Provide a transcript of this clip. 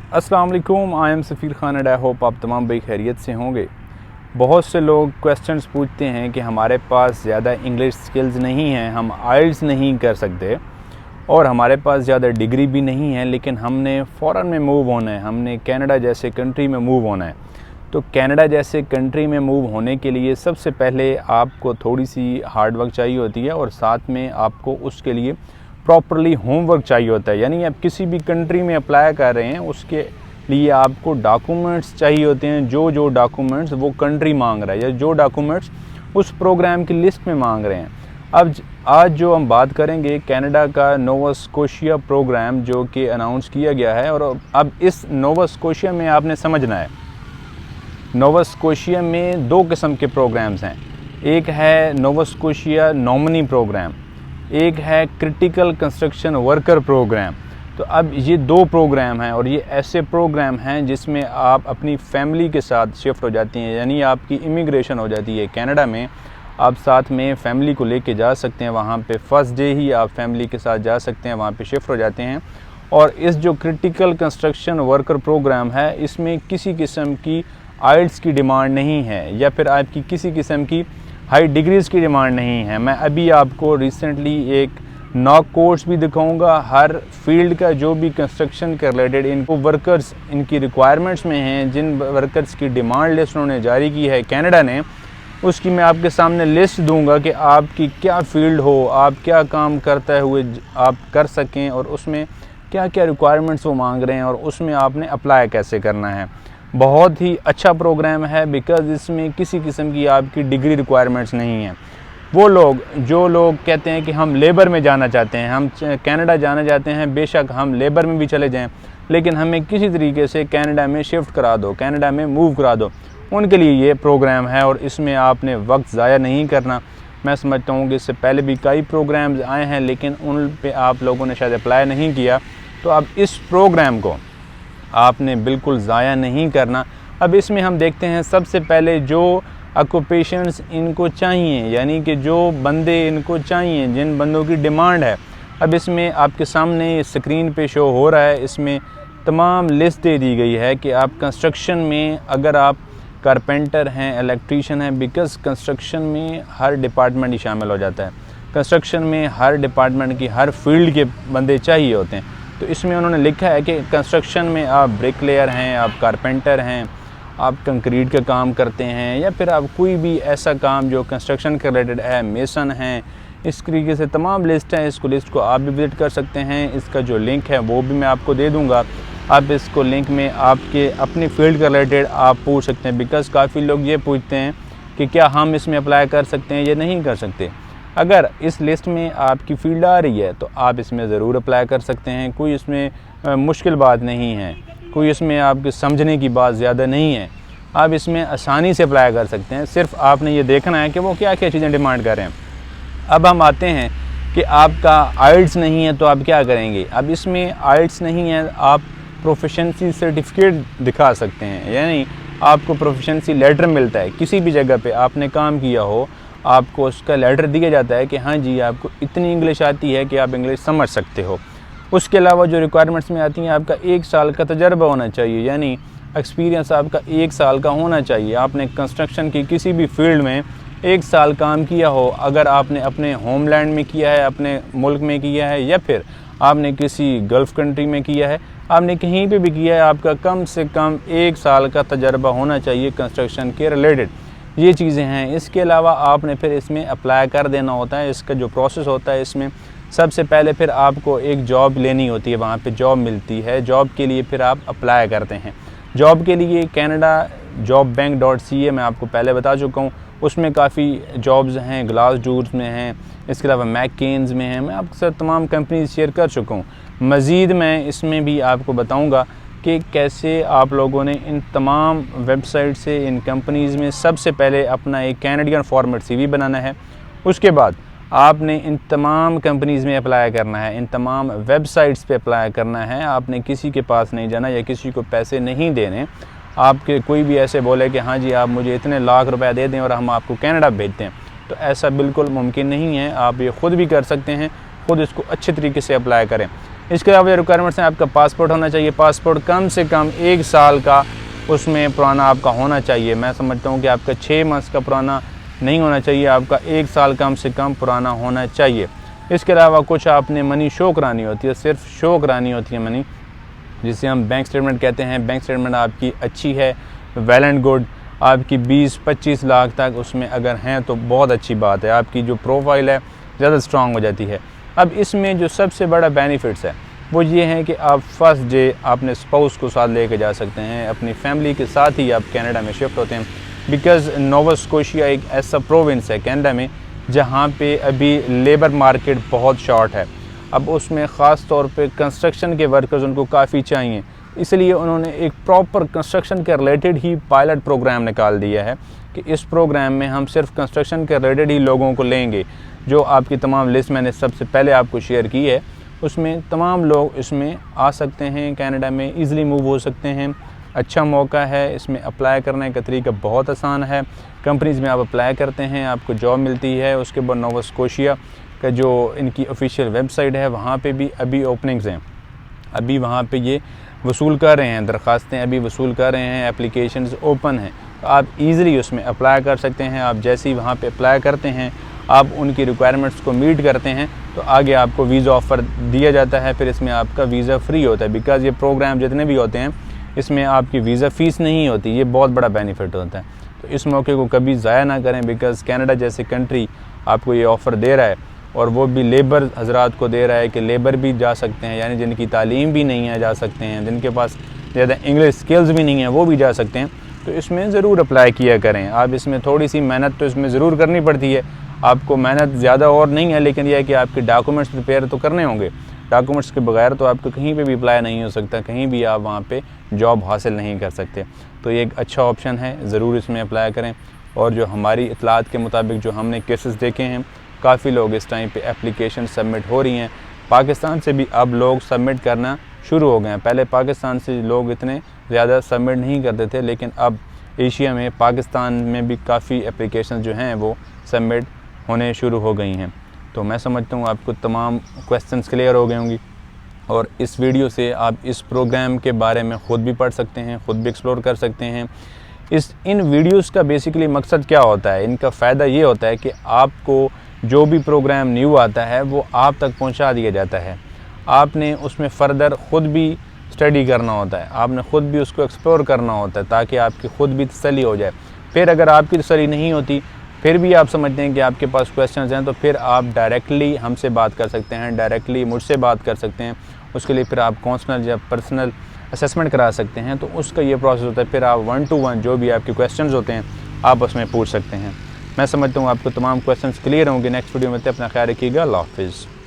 अस्सलाम वालेकुम, I am Safeer Khan and I hope आप तमाम भाई खैरियत से होंगे। बहुत से लोग क्वेश्चंस पूछते हैं कि हमारे पास ज़्यादा इंग्लिश स्किल्स नहीं हैं, हम आइल्स नहीं कर सकते और हमारे पास ज़्यादा डिग्री भी नहीं है, लेकिन हमने फ़ॉरेन में मूव होना है, हमने कनाडा जैसे कंट्री में मूव होना है। तो कनाडा जैसे कंट्री में मूव होने के लिए सबसे पहले आपको थोड़ी सी हार्ड वर्क चाहिए होती है और साथ में आपको उसके लिए प्रॉपरली होमवर्क चाहिए होता है। यानी आप किसी भी कंट्री में अप्लाई कर रहे हैं, उसके लिए आपको डॉक्यूमेंट्स चाहिए होते हैं, जो डॉक्यूमेंट्स वो कंट्री मांग रहा है या जो डॉक्यूमेंट्स उस प्रोग्राम की लिस्ट में मांग रहे हैं। अब आज जो हम बात करेंगे कनाडा का नोवा स्कोशिया प्रोग्राम जो कि अनाउंस किया गया है, और अब इस नोवा स्कोशिया में आपने समझना है, नोवा स्कोशिया में दो किस्म के प्रोग्राम्स हैं। एक है नोवा स्कोशिया नॉमिनी प्रोग्राम, एक है क्रिटिकल कंस्ट्रक्शन वर्कर प्रोग्राम। तो अब ये दो प्रोग्राम हैं और ये ऐसे प्रोग्राम हैं जिसमें आप अपनी फैमिली के साथ शिफ्ट हो जाती हैं, यानी आपकी इमिग्रेशन हो जाती है कनाडा में। आप साथ में फैमिली को लेके जा सकते हैं, वहाँ पे फर्स्ट डे ही आप फैमिली के साथ जा सकते हैं, वहाँ पे शिफ्ट हो जाते हैं। और इस जो क्रिटिकल कंस्ट्रक्शन वर्कर प्रोग्राम है, इसमें किसी किस्म की आइल्स की डिमांड नहीं है या फिर आपकी किसी किस्म की हाई डिग्रीज़ की डिमांड नहीं है। मैं अभी आपको रिसेंटली एक नॉक कोर्स भी दिखाऊंगा। हर फील्ड का जो भी कंस्ट्रक्शन के रिलेटेड इनको वर्कर्स इनकी रिक्वायरमेंट्स में हैं, जिन वर्कर्स की डिमांड लिस्ट उन्होंने जारी की है कनाडा ने, उसकी मैं आपके सामने लिस्ट दूंगा कि आपकी क्या फील्ड हो, आप क्या काम करते हुए आप कर सकें और उसमें क्या क्या रिक्वायरमेंट्स वो मांग रहे हैं और उसमें आपने अप्लाई कैसे करना है। बहुत ही अच्छा प्रोग्राम है बिकॉज़ इसमें किसी किस्म की आपकी डिग्री रिक्वायरमेंट्स नहीं है। वो लोग जो लोग कहते हैं कि हम लेबर में जाना चाहते हैं, हम कनाडा जाना चाहते हैं, बेशक हम लेबर में भी चले जाएं, लेकिन हमें किसी तरीके से कनाडा में शिफ्ट करा दो, कनाडा में मूव करा दो, उनके लिए ये प्रोग्राम है और इसमें आपने वक्त ज़ाया नहीं करना। मैं समझता हूँ कि इससे पहले भी कई प्रोग्राम्स आए हैं लेकिन उन पे आप लोगों ने शायद अप्लाई नहीं किया, तो अब इस प्रोग्राम को आपने बिल्कुल ज़ाया नहीं करना। अब इसमें हम देखते हैं सबसे पहले जो ऑक्यूपेशंस इनको चाहिए, यानी कि जो बंदे इनको चाहिए, जिन बंदों की डिमांड है। अब इसमें आपके सामने स्क्रीन पे शो हो रहा है, इसमें तमाम लिस्ट दे दी गई है कि आप कंस्ट्रक्शन में अगर आप कारपेंटर हैं, इलेक्ट्रीशियन हैं, बिकॉज़ कंस्ट्रक्शन में हर डिपार्टमेंट ही शामिल हो जाता है। कंस्ट्रक्शन में हर डिपार्टमेंट की हर फील्ड के बंदे चाहिए होते हैं। तो इसमें उन्होंने लिखा है कि कंस्ट्रक्शन में आप ब्रिकलेयर हैं, आप कारपेंटर हैं, आप कंक्रीट का काम करते हैं या फिर आप कोई भी ऐसा काम जो कंस्ट्रक्शन के रिलेटेड है, मेसन हैं, इस तरीके से तमाम लिस्ट है। इसको लिस्ट को आप भी विज़िट कर सकते हैं। इसका जो लिंक है वो भी मैं आपको दे दूंगा। आप इसको लिंक में आपके अपनी फील्ड के रिलेटेड आप पूछ सकते हैं, बिकॉज़ काफ़ी लोग ये पूछते हैं कि क्या हम इसमें अप्लाई कर सकते हैं या नहीं कर सकते। अगर इस लिस्ट में आपकी फील्ड आ रही है तो आप इसमें ज़रूर अप्लाई कर सकते हैं। कोई इसमें मुश्किल बात नहीं है, कोई इसमें आपके समझने की बात ज़्यादा नहीं है। आप इसमें आसानी से अप्लाई कर सकते हैं। सिर्फ आपने ये देखना है कि वो क्या क्या चीज़ें डिमांड कर रहे हैं। अब हम आते हैं कि आपका आइल्स नहीं है तो आप क्या करेंगे। अब इसमें आइल्स नहीं है, आप प्रोफिशिएंसी सर्टिफिकेट दिखा सकते हैं, यानी आपको प्रोफिशिएंसी लेटर मिलता है। किसी भी जगह पे आपने काम किया हो, आपको उसका लेटर दिया जाता है कि हाँ जी आपको इतनी इंग्लिश आती है कि आप इंग्लिश समझ सकते हो। उसके अलावा जो रिक्वायरमेंट्स में आती हैं, आपका 1 साल का तजर्बा होना चाहिए, यानी एक्सपीरियंस आपका 1 साल का होना चाहिए। आपने कंस्ट्रक्शन की किसी भी फील्ड में 1 साल काम किया हो, अगर आपने अपने होमलैंड में किया है, अपने मुल्क में किया है या फिर आपने किसी गल्फ़ कंट्री में किया है, आपने कहीं पे भी किया है, आपका कम से कम 1 साल का तजर्बा होना चाहिए कंस्ट्रक्शन के रिलेटेड। ये चीज़ें हैं। इसके अलावा आपने फिर इसमें अप्लाई कर देना होता है। इसका जो प्रोसेस होता है, इसमें सबसे पहले फिर आपको एक जॉब लेनी होती है, वहाँ पे जॉब मिलती है। जॉब के लिए फिर आप अप्लाई करते हैं। जॉब के लिए कैनेडा जॉब बैंक .ca मैं आपको पहले बता चुका हूँ, उसमें काफ़ी जॉब्स हैं, ग्लासडोर्स में हैं, इसके अलावा मैकेन्स में हैं। मैं आपके साथ तमाम कंपनीज शेयर कर चुका हूँ। मज़ीद मैं इसमें भी आपको बताऊँगा कि कैसे आप लोगों ने इन तमाम वेबसाइट से, इन कंपनीज़ में सबसे पहले अपना एक कैनेडियन फॉर्मेट CV बनाना है। उसके बाद आपने इन तमाम कंपनीज़ में अप्लाई करना है, इन तमाम वेबसाइट्स पे अप्लाई करना है। आपने किसी के पास नहीं जाना या किसी को पैसे नहीं देने। आपके कोई भी ऐसे बोले कि हाँ जी आप मुझे इतने लाख रुपए दे दें और हम आपको कनाडा भेजते हैं, तो ऐसा बिल्कुल मुमकिन नहीं है। आप ये ख़ुद भी कर सकते हैं, ख़ुद इसको अच्छे तरीके से अप्लाई करें। इसके अलावा रिक्वायरमेंट्स हैं, आपका पासपोर्ट होना चाहिए। पासपोर्ट कम से कम 1 साल का उसमें पुराना आपका होना चाहिए। मैं समझता हूँ कि आपका 6 मंथ्स का पुराना नहीं होना चाहिए, आपका 1 साल कम से कम पुराना होना चाहिए। इसके अलावा कुछ आपने मनी शो करानी होती है, सिर्फ शो करानी होती है मनी, जिसे हम बैंक स्टेटमेंट कहते हैं। बैंक स्टेटमेंट आपकी अच्छी है, वेल एंड गुड, आपकी 20-25 लाख तक उसमें अगर हैं तो बहुत अच्छी बात है, आपकी जो प्रोफाइल है ज़्यादा स्ट्रॉन्ग हो जाती है। अब इसमें जो सबसे बड़ा बेनिफिट्स है वो ये है कि आप फर्स्ट डे अपने स्पाउस को साथ लेके जा सकते हैं, अपनी फैमिली के साथ ही आप कनाडा में शिफ्ट होते हैं। बिकॉज़ नोवा स्कोशिया एक ऐसा प्रोविंस है कनाडा में जहाँ पे अभी लेबर मार्केट बहुत शॉर्ट है। अब उसमें ख़ास तौर पे कंस्ट्रक्शन के वर्कर्स उनको काफ़ी चाहिए, इसलिए उन्होंने एक प्रॉपर कंस्ट्रक्शन के रिलेटेड ही पायलट प्रोग्राम निकाल दिया है कि इस प्रोग्राम में हम सिर्फ कंस्ट्रक्शन के रिलेटेड ही लोगों को लेंगे। जो आपकी तमाम लिस्ट मैंने सबसे पहले आपको शेयर की है, उसमें तमाम लोग इसमें आ सकते हैं, कनाडा में ईज़िली मूव हो सकते हैं। अच्छा मौका है, इसमें अप्लाई करने का तरीका बहुत आसान है। कंपनीज़ में आप अप्लाई करते हैं, आपको जॉब मिलती है। उसके बाद नोवा स्कोशिया का जो इनकी ऑफिशियल वेबसाइट है वहाँ पे भी अभी ओपनिंग्स हैं, अभी वहाँ पे ये वसूल कर रहे हैं, दरख्वास्तें अभी वसूल कर रहे हैं, एप्लीकेशंस ओपन हैं, तो आप इजीली उसमें अप्लाई कर सकते हैं। आप जैसे ही वहाँ पे अप्लाई करते हैं, आप उनकी रिक्वायरमेंट्स को मीट करते हैं, तो आगे आपको वीज़ा ऑफ़र दिया जाता है। फिर इसमें आपका वीज़ा फ्री होता है, बिकॉज़ ये प्रोग्राम जितने भी होते हैं इसमें आपकी वीज़ा फ़ीस नहीं होती, ये बहुत बड़ा बेनिफिट होता है। तो इस मौके को कभी ज़ाया ना करें, बिकॉज़ कनाडा जैसे कंट्री आपको ये ऑफ़र दे रहा है, और वो भी लेबर हजरात को दे रहा है कि लेबर भी जा सकते हैं, यानी जिनकी तालीम भी नहीं है जा सकते हैं, जिनके पास ज़्यादा इंग्लिश स्किल्स भी नहीं है वो भी जा सकते हैं। तो इसमें ज़रूर अप्लाई किया करें आप। इसमें थोड़ी सी मेहनत तो इसमें ज़रूर करनी पड़ती है, आपको मेहनत ज़्यादा और नहीं है, लेकिन यह है कि आपके डॉक्यूमेंट्स प्रिपेयर तो करने होंगे। डॉक्यूमेंट्स के बगैर तो आपको कहीं पे भी अप्लाई नहीं हो सकता, कहीं भी आप वहाँ पे जॉब हासिल नहीं कर सकते। तो ये एक अच्छा ऑप्शन है, ज़रूर इसमें अप्लाई करें। और जो हमारी इतलात के मुताबिक जो हमने केसेस देखे हैं, काफ़ी लोग इस टाइम पे एप्लीकेशन सबमिट हो रही हैं। पाकिस्तान से भी अब लोग सबमिट करना शुरू हो गए हैं। पहले पाकिस्तान से लोग इतने ज़्यादा सबमिट नहीं करते थे, लेकिन अब एशिया में पाकिस्तान में भी काफ़ी एप्लीकेशन जो हैं वो सबमिट होने शुरू हो गई हैं। तो मैं समझता हूँ आपको तमाम क्वेश्चंस क्लियर हो गए होंगी, और इस वीडियो से आप इस प्रोग्राम के बारे में ख़ुद भी पढ़ सकते हैं, ख़ुद भी एक्सप्लोर कर सकते हैं। इन वीडियोस का बेसिकली मकसद क्या होता है, इनका फ़ायदा ये होता है कि आपको जो भी प्रोग्राम न्यू आता है वो आप तक पहुंचा दिया जाता है। आपने उसमें फ़र्दर ख़ुद भी स्टडी करना होता है, आपने ख़ुद भी उसको एक्सप्लोर करना होता है, ताकि आपकी ख़ुद भी तसल्ली हो जाए। फिर अगर आपकी तसल्ली नहीं होती, फिर भी आप समझते हैं कि आपके पास क्वेश्चंस हैं, तो फिर आप डायरेक्टली हमसे बात कर सकते हैं, डायरेक्टली मुझसे बात कर सकते हैं। उसके लिए फिर आप काउंसलर या पर्सनल असेसमेंट करा सकते हैं, तो उसका ये प्रोसेस होता है। फिर आप 1 to 1 जो भी आपके क्वेश्चंस होते हैं आप उसमें पूछ सकते हैं। मैं समझता हूँ आपको तमाम क्वेश्चंस क्लियर होंगे। नेक्स्ट वीडियो में अपना ख्याल रखिएगा। अल्लाह हाफ़िज़।